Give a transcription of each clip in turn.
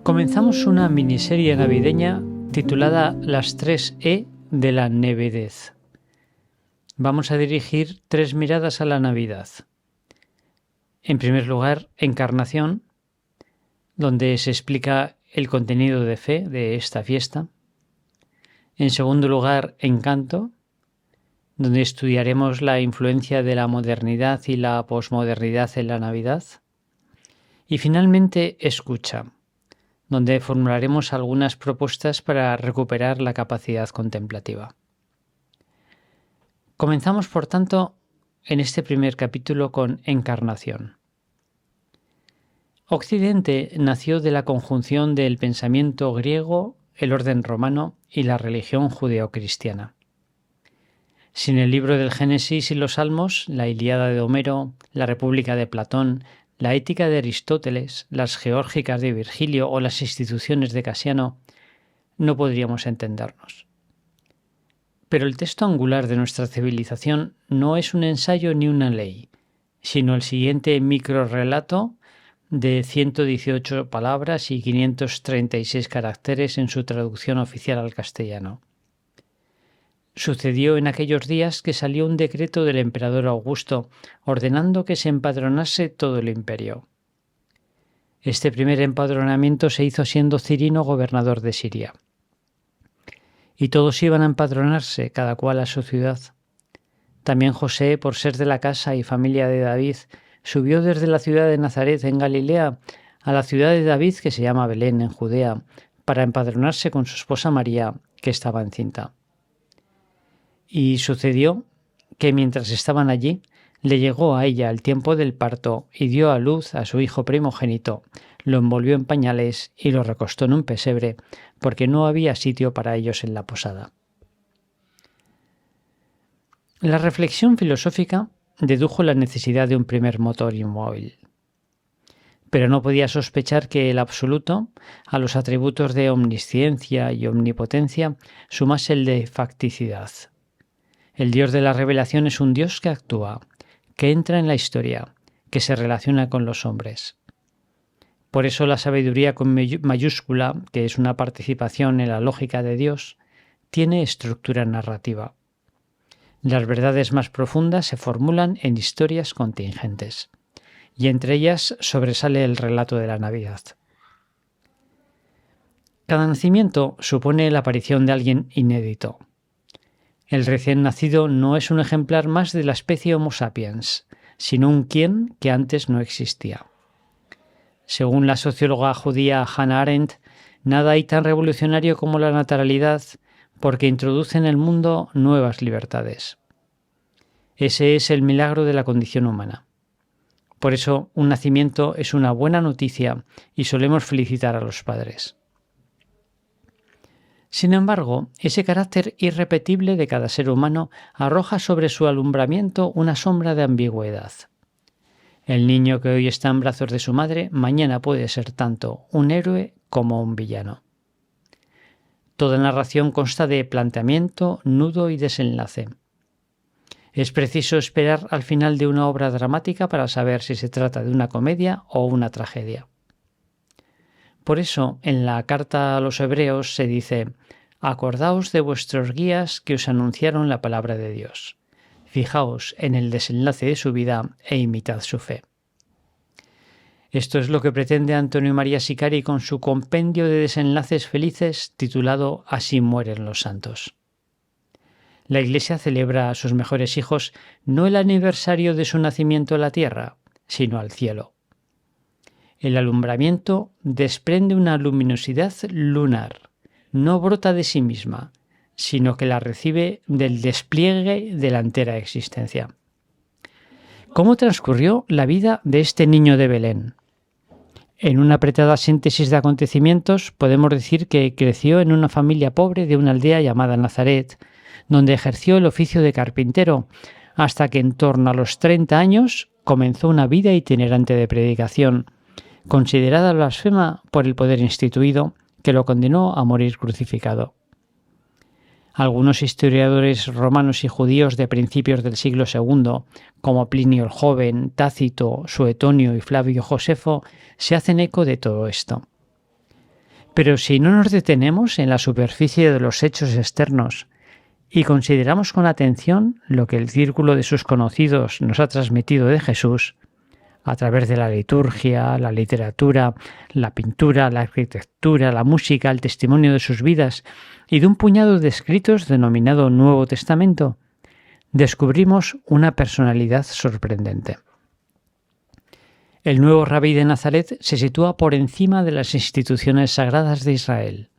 Comenzamos una miniserie navideña titulada Las 3 E de la Navidez. Vamos a dirigir 3 miradas a la Navidad. En primer lugar, Encarnación, donde se explica el contenido de fe de esta fiesta. En segundo lugar, Encanto, donde estudiaremos la influencia de la modernidad y la posmodernidad en la Navidad. Y finalmente, Escucha, donde formularemos algunas propuestas para recuperar la capacidad contemplativa. Comenzamos, por tanto, en este primer capítulo con Encarnación. Occidente nació de la conjunción del pensamiento griego, el orden romano y la religión judeocristiana. Sin el libro del Génesis y los Salmos, la Ilíada de Homero, la República de Platón, la Ética de Aristóteles, las Geórgicas de Virgilio o las instituciones de Casiano, no podríamos entendernos. Pero el texto angular de nuestra civilización no es un ensayo ni una ley, sino el siguiente microrrelato de 118 palabras y 536 caracteres en su traducción oficial al castellano. Sucedió en aquellos días que salió un decreto del emperador Augusto ordenando que se empadronase todo el imperio. Este primer empadronamiento se hizo siendo Cirino gobernador de Siria. Y todos iban a empadronarse, cada cual a su ciudad. También José, por ser de la casa y familia de David, subió desde la ciudad de Nazaret en Galilea a la ciudad de David que se llama Belén en Judea, para empadronarse con su esposa María, que estaba encinta. Y sucedió que mientras estaban allí, le llegó a ella el tiempo del parto y dio a luz a su hijo primogénito, lo envolvió en pañales y lo recostó en un pesebre, porque no había sitio para ellos en la posada. La reflexión filosófica dedujo la necesidad de un primer motor inmóvil. Pero no podía sospechar que el absoluto, a los atributos de omnisciencia y omnipotencia, sumase el de facticidad. El Dios de la revelación es un Dios que actúa, que entra en la historia, que se relaciona con los hombres. Por eso la sabiduría con mayúscula, que es una participación en la lógica de Dios, tiene estructura narrativa. Las verdades más profundas se formulan en historias contingentes, y entre ellas sobresale el relato de la Navidad. Cada nacimiento supone la aparición de alguien inédito. El recién nacido no es un ejemplar más de la especie Homo sapiens, sino un quién que antes no existía. Según la socióloga judía Hannah Arendt, nada hay tan revolucionario como la naturalidad porque introduce en el mundo nuevas libertades. Ese es el milagro de la condición humana. Por eso, un nacimiento es una buena noticia y solemos felicitar a los padres. Sin embargo, ese carácter irrepetible de cada ser humano arroja sobre su alumbramiento una sombra de ambigüedad. El niño que hoy está en brazos de su madre, mañana puede ser tanto un héroe como un villano. Toda narración consta de planteamiento, nudo y desenlace. Es preciso esperar al final de una obra dramática para saber si se trata de una comedia o una tragedia. Por eso, en la carta a los Hebreos se dice: «Acordaos de vuestros guías que os anunciaron la palabra de Dios. Fijaos en el desenlace de su vida e imitad su fe». Esto es lo que pretende Antonio María Sicari con su compendio de desenlaces felices titulado Así mueren los santos. La Iglesia celebra a sus mejores hijos no el aniversario de su nacimiento en la tierra, sino al cielo. El alumbramiento desprende una luminosidad lunar, no brota de sí misma, sino que la recibe del despliegue de la entera existencia. ¿Cómo transcurrió la vida de este niño de Belén? En una apretada síntesis de acontecimientos podemos decir que creció en una familia pobre de una aldea llamada Nazaret, donde ejerció el oficio de carpintero, hasta que en torno a los 30 años comenzó una vida itinerante de predicación, considerada blasfema por el poder instituido, que lo condenó a morir crucificado. Algunos historiadores romanos y judíos de principios del siglo II, como Plinio el Joven, Tácito, Suetonio y Flavio Josefo, se hacen eco de todo esto. Pero si no nos detenemos en la superficie de los hechos externos y consideramos con atención lo que el círculo de sus conocidos nos ha transmitido de Jesús, a través de la liturgia, la literatura, la pintura, la arquitectura, la música, el testimonio de sus vidas y de un puñado de escritos denominado Nuevo Testamento, descubrimos una personalidad sorprendente. El nuevo rabí de Nazaret se sitúa por encima de las instituciones sagradas de Israel.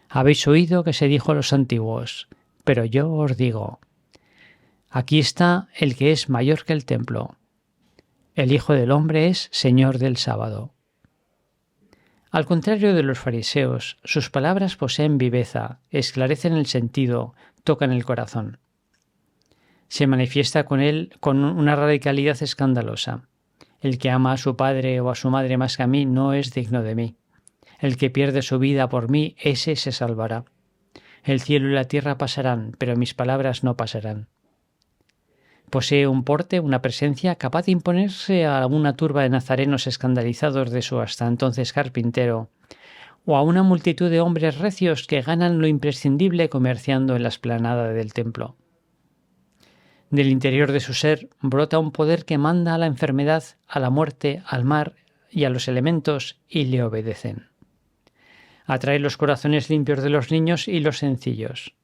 Habéis oído que se dijo a los antiguos, pero yo os digo, aquí está el que es mayor que el templo. El Hijo del Hombre es Señor del sábado. Al contrario de los fariseos, sus palabras poseen viveza, esclarecen el sentido, tocan el corazón. Se manifiesta con él con una radicalidad escandalosa. El que ama a su padre o a su madre más que a mí no es digno de mí. El que pierde su vida por mí, ese se salvará. El cielo y la tierra pasarán, pero mis palabras no pasarán. Posee un porte, una presencia capaz de imponerse a una turba de nazarenos escandalizados de su hasta entonces carpintero, o a una multitud de hombres recios que ganan lo imprescindible comerciando en la explanada del templo. Del interior de su ser brota un poder que manda a la enfermedad, a la muerte, al mar y a los elementos y le obedecen. Atrae los corazones limpios de los niños y los sencillos.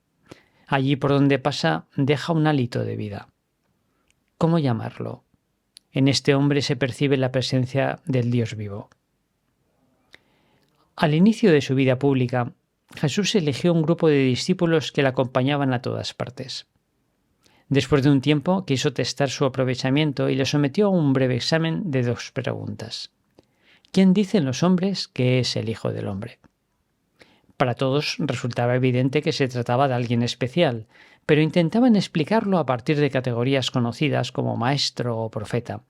Allí por donde pasa deja un hálito de vida. ¿Cómo llamarlo? En este hombre se percibe la presencia del Dios vivo. Al inicio de su vida pública, Jesús eligió un grupo de discípulos que le acompañaban a todas partes. Después de un tiempo quiso testar su aprovechamiento y le sometió a un breve examen de 2 preguntas. ¿Quién dicen los hombres que es el Hijo del Hombre? Para todos resultaba evidente que se trataba de alguien especial, pero intentaban explicarlo a partir de categorías conocidas como maestro o profeta.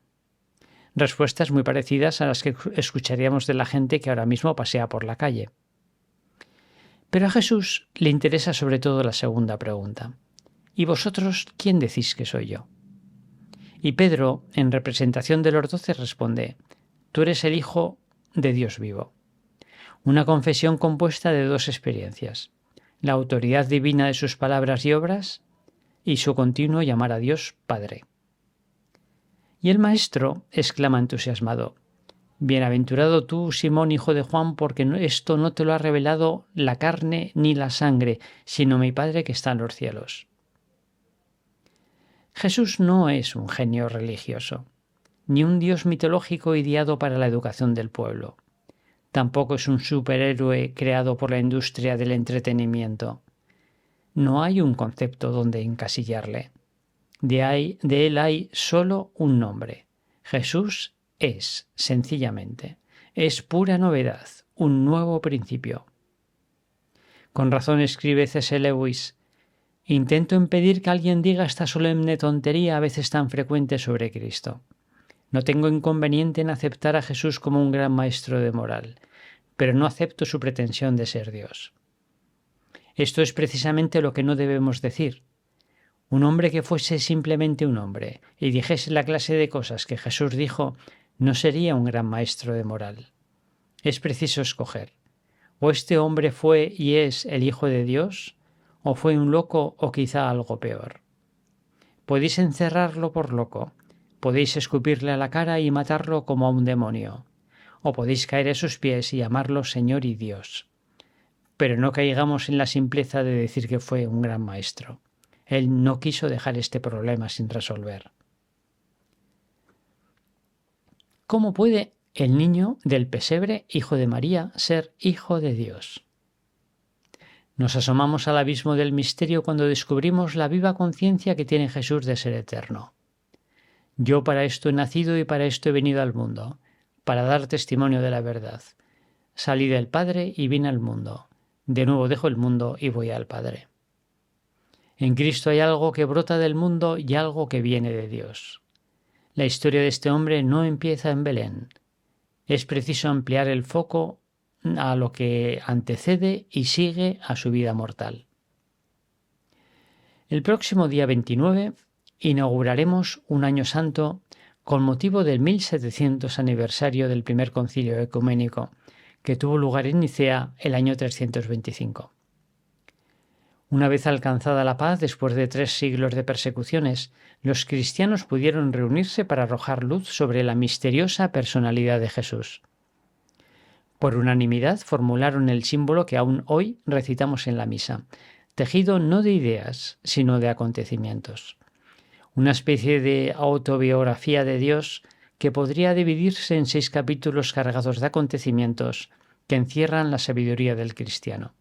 Respuestas muy parecidas a las que escucharíamos de la gente que ahora mismo pasea por la calle. Pero a Jesús le interesa sobre todo la segunda pregunta. ¿Y vosotros quién decís que soy yo? Y Pedro, en representación de los 12, responde, tú eres el Hijo de Dios vivo. Una confesión compuesta de 2 experiencias, la autoridad divina de sus palabras y obras y su continuo llamar a Dios Padre. Y el maestro exclama entusiasmado, bienaventurado tú, Simón, hijo de Juan, porque esto no te lo ha revelado la carne ni la sangre, sino mi Padre que está en los cielos. Jesús no es un genio religioso, ni un dios mitológico ideado para la educación del pueblo. Tampoco es un superhéroe creado por la industria del entretenimiento. No hay un concepto donde encasillarle. De él hay solo un nombre. Jesús es, sencillamente, es pura novedad, un nuevo principio. Con razón escribe C.S. Lewis, intento impedir que alguien diga esta solemne tontería a veces tan frecuente sobre Cristo. No tengo inconveniente en aceptar a Jesús como un gran maestro de moral, pero no acepto su pretensión de ser Dios. Esto es precisamente lo que no debemos decir. Un hombre que fuese simplemente un hombre y dijese la clase de cosas que Jesús dijo, no sería un gran maestro de moral. Es preciso escoger. O este hombre fue y es el Hijo de Dios, o fue un loco o quizá algo peor. Podéis encerrarlo por loco, podéis escupirle a la cara y matarlo como a un demonio, o podéis caer a sus pies y llamarlo Señor y Dios. Pero no caigamos en la simpleza de decir que fue un gran maestro. Él no quiso dejar este problema sin resolver. ¿Cómo puede el niño del pesebre, hijo de María, ser hijo de Dios? Nos asomamos al abismo del misterio cuando descubrimos la viva conciencia que tiene Jesús de ser eterno. Yo para esto he nacido y para esto he venido al mundo, para dar testimonio de la verdad. Salí del Padre y vine al mundo. De nuevo dejo el mundo y voy al Padre. En Cristo hay algo que brota del mundo y algo que viene de Dios. La historia de este hombre no empieza en Belén. Es preciso ampliar el foco a lo que antecede y sigue a su vida mortal. El próximo día 29 inauguraremos un año santo con motivo del 1700 aniversario del primer concilio ecuménico, que tuvo lugar en Nicea el año 325. Una vez alcanzada la paz, después de 3 siglos de persecuciones, los cristianos pudieron reunirse para arrojar luz sobre la misteriosa personalidad de Jesús. Por unanimidad formularon el símbolo que aún hoy recitamos en la misa, tejido no de ideas, sino de acontecimientos. Una especie de autobiografía de Dios que podría dividirse en 6 capítulos cargados de acontecimientos que encierran la sabiduría del cristiano.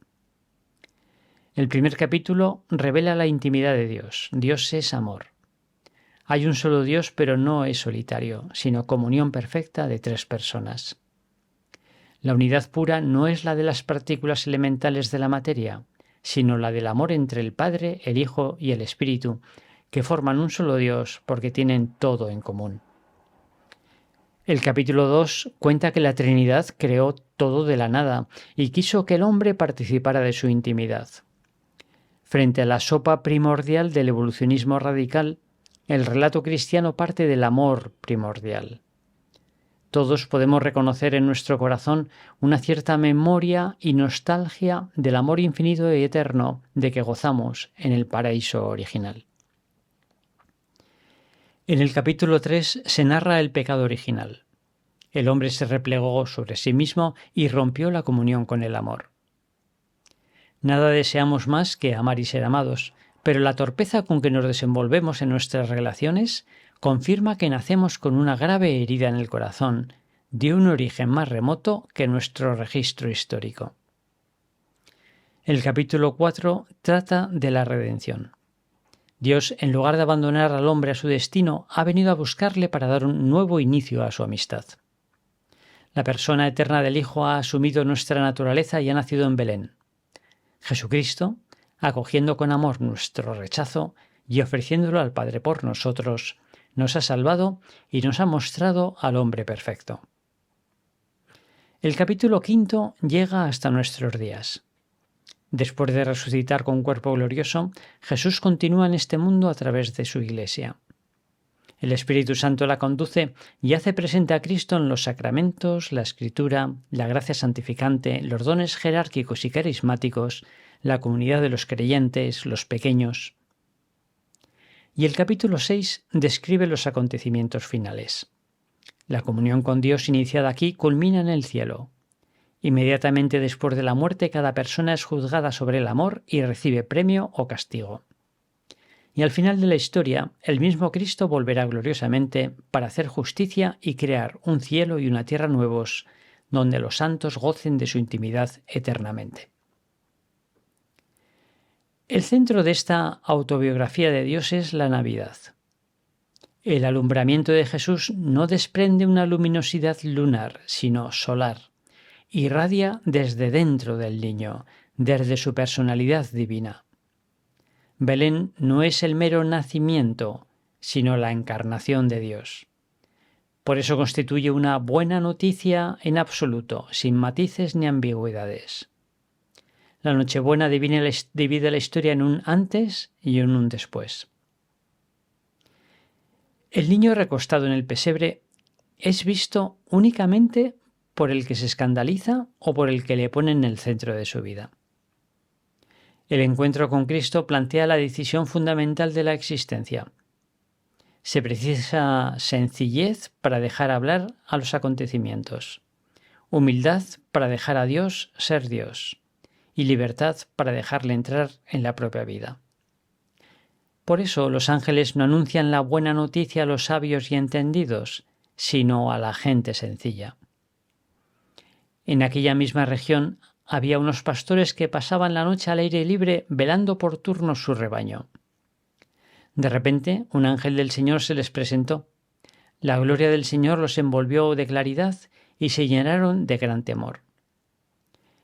El primer capítulo revela la intimidad de Dios. Dios es amor. Hay un solo Dios, pero no es solitario, sino comunión perfecta de 3 personas. La unidad pura no es la de las partículas elementales de la materia, sino la del amor entre el Padre, el Hijo y el Espíritu, que forman un solo Dios porque tienen todo en común. El capítulo 2 cuenta que la Trinidad creó todo de la nada y quiso que el hombre participara de su intimidad. Frente a la sopa primordial del evolucionismo radical, el relato cristiano parte del amor primordial. Todos podemos reconocer en nuestro corazón una cierta memoria y nostalgia del amor infinito y eterno de que gozamos en el paraíso original. En el capítulo 3 se narra el pecado original. El hombre se replegó sobre sí mismo y rompió la comunión con el amor. Nada deseamos más que amar y ser amados, pero la torpeza con que nos desenvolvemos en nuestras relaciones confirma que nacemos con una grave herida en el corazón, de un origen más remoto que nuestro registro histórico. El capítulo 4 trata de la redención. Dios, en lugar de abandonar al hombre a su destino, ha venido a buscarle para dar un nuevo inicio a su amistad. La persona eterna del Hijo ha asumido nuestra naturaleza y ha nacido en Belén. Jesucristo, acogiendo con amor nuestro rechazo y ofreciéndolo al Padre por nosotros, nos ha salvado y nos ha mostrado al hombre perfecto. El capítulo 5 llega hasta nuestros días. Después de resucitar con cuerpo glorioso, Jesús continúa en este mundo a través de su Iglesia. El Espíritu Santo la conduce y hace presente a Cristo en los sacramentos, la Escritura, la gracia santificante, los dones jerárquicos y carismáticos, la comunidad de los creyentes, los pequeños. Y el capítulo 6 describe los acontecimientos finales. La comunión con Dios iniciada aquí culmina en el cielo. Inmediatamente después de la muerte, cada persona es juzgada sobre el amor y recibe premio o castigo. Y al final de la historia, el mismo Cristo volverá gloriosamente para hacer justicia y crear un cielo y una tierra nuevos, donde los santos gocen de su intimidad eternamente. El centro de esta autobiografía de Dios es la Navidad. El alumbramiento de Jesús no desprende una luminosidad lunar, sino solar. Irradia desde dentro del niño, desde su personalidad divina. Belén no es el mero nacimiento, sino la encarnación de Dios. Por eso constituye una buena noticia en absoluto, sin matices ni ambigüedades. La Nochebuena divide la historia en un antes y en un después. El niño recostado en el pesebre es visto únicamente por el que se escandaliza o por el que le pone en el centro de su vida. El encuentro con Cristo plantea la decisión fundamental de la existencia. Se precisa sencillez para dejar hablar a los acontecimientos, humildad para dejar a Dios ser Dios y libertad para dejarle entrar en la propia vida. Por eso los ángeles no anuncian la buena noticia a los sabios y entendidos, sino a la gente sencilla. En aquella misma región había unos pastores que pasaban la noche al aire libre velando por turnos su rebaño. De repente, un ángel del Señor se les presentó. La gloria del Señor los envolvió de claridad y se llenaron de gran temor.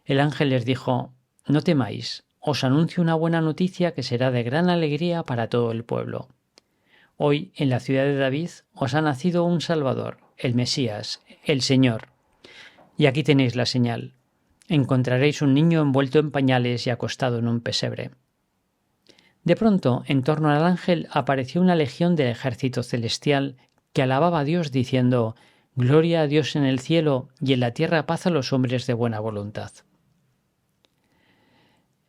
El ángel les dijo: «No temáis, os anuncio una buena noticia que será de gran alegría para todo el pueblo. Hoy, en la ciudad de David, os ha nacido un Salvador, el Mesías, el Señor. Y aquí tenéis la señal. Encontraréis un niño envuelto en pañales y acostado en un pesebre». De pronto, en torno al ángel apareció una legión del ejército celestial que alababa a Dios diciendo: Gloria a Dios en el cielo y en la tierra paz a los hombres de buena voluntad.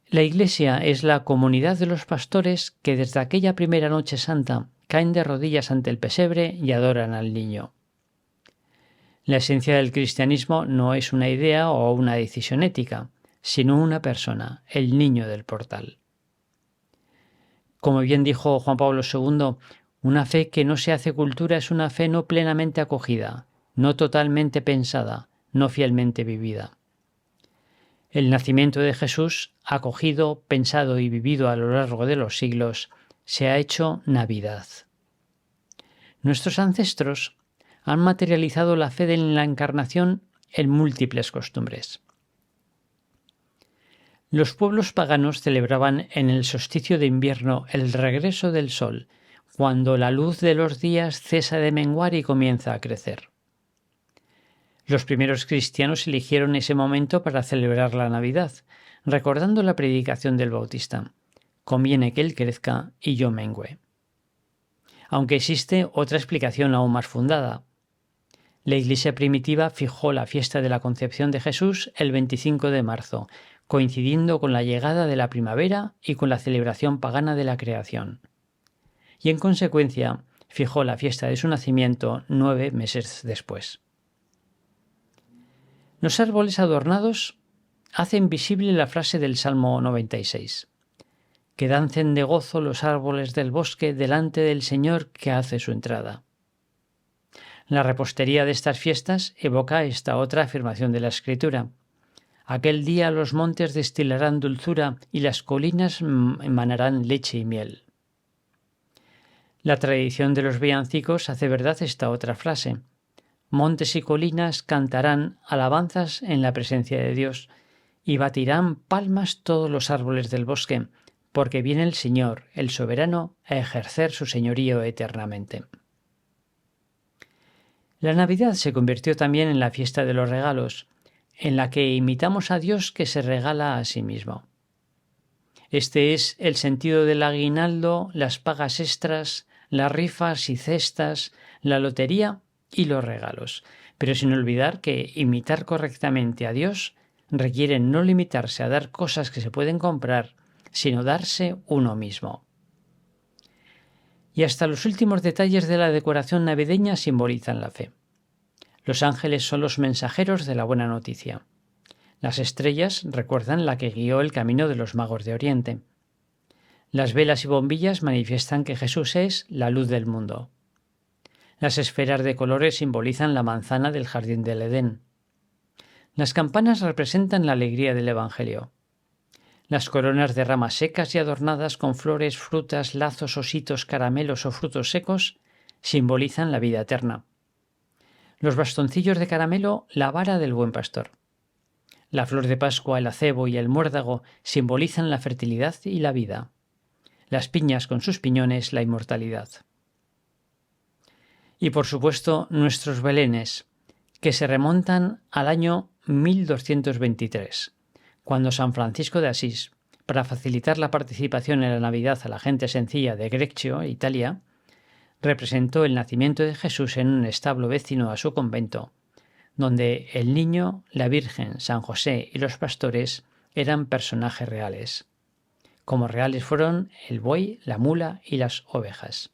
La Iglesia es la comunidad de los pastores que desde aquella primera noche santa caen de rodillas ante el pesebre y adoran al niño. La esencia del cristianismo no es una idea o una decisión ética, sino una persona, el niño del portal. Como bien dijo Juan Pablo II, una fe que no se hace cultura es una fe no plenamente acogida, no totalmente pensada, no fielmente vivida. El nacimiento de Jesús, acogido, pensado y vivido a lo largo de los siglos, se ha hecho Navidad. Nuestros ancestros han materializado la fe en la Encarnación en múltiples costumbres. Los pueblos paganos celebraban en el solsticio de invierno el regreso del sol, cuando la luz de los días cesa de menguar y comienza a crecer. Los primeros cristianos eligieron ese momento para celebrar la Navidad, recordando la predicación del Bautista: conviene que él crezca y yo mengüe. Aunque existe otra explicación aún más fundada. La Iglesia primitiva fijó la fiesta de la Concepción de Jesús el 25 de marzo, coincidiendo con la llegada de la primavera y con la celebración pagana de la creación. Y en consecuencia fijó la fiesta de su nacimiento 9 meses después. Los árboles adornados hacen visible la frase del Salmo 96. Que dancen de gozo los árboles del bosque delante del Señor que hace su entrada. La repostería de estas fiestas evoca esta otra afirmación de la Escritura. Aquel día los montes destilarán dulzura y las colinas emanarán leche y miel. La tradición de los villancicos hace verdad esta otra frase. Montes y colinas cantarán alabanzas en la presencia de Dios y batirán palmas todos los árboles del bosque, porque viene el Señor, el soberano, a ejercer su señorío eternamente. La Navidad se convirtió también en la fiesta de los regalos, en la que imitamos a Dios que se regala a sí mismo. Este es el sentido del aguinaldo, las pagas extras, las rifas y cestas, la lotería y los regalos, pero sin olvidar que imitar correctamente a Dios requiere no limitarse a dar cosas que se pueden comprar, sino darse uno mismo. Y hasta los últimos detalles de la decoración navideña simbolizan la fe. Los ángeles son los mensajeros de la buena noticia. Las estrellas recuerdan la que guió el camino de los magos de Oriente. Las velas y bombillas manifiestan que Jesús es la luz del mundo. Las esferas de colores simbolizan la manzana del jardín del Edén. Las campanas representan la alegría del Evangelio. Las coronas de ramas secas y adornadas con flores, frutas, lazos, ositos, caramelos o frutos secos simbolizan la vida eterna. Los bastoncillos de caramelo, la vara del buen pastor. La flor de Pascua, el acebo y el muérdago simbolizan la fertilidad y la vida. Las piñas con sus piñones, la inmortalidad. Y por supuesto nuestros belenes, que se remontan al año 1223, cuando San Francisco de Asís, para facilitar la participación en la Navidad a la gente sencilla de Greccio, Italia, representó el nacimiento de Jesús en un establo vecino a su convento, donde el niño, la Virgen, San José y los pastores eran personajes reales. Como reales fueron el buey, la mula y las ovejas.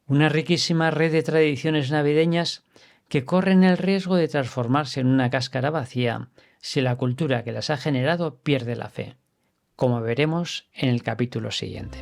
Una riquísima red de tradiciones navideñas que corren el riesgo de transformarse en una cáscara vacía si la cultura que las ha generado pierde la fe, como veremos en el capítulo siguiente.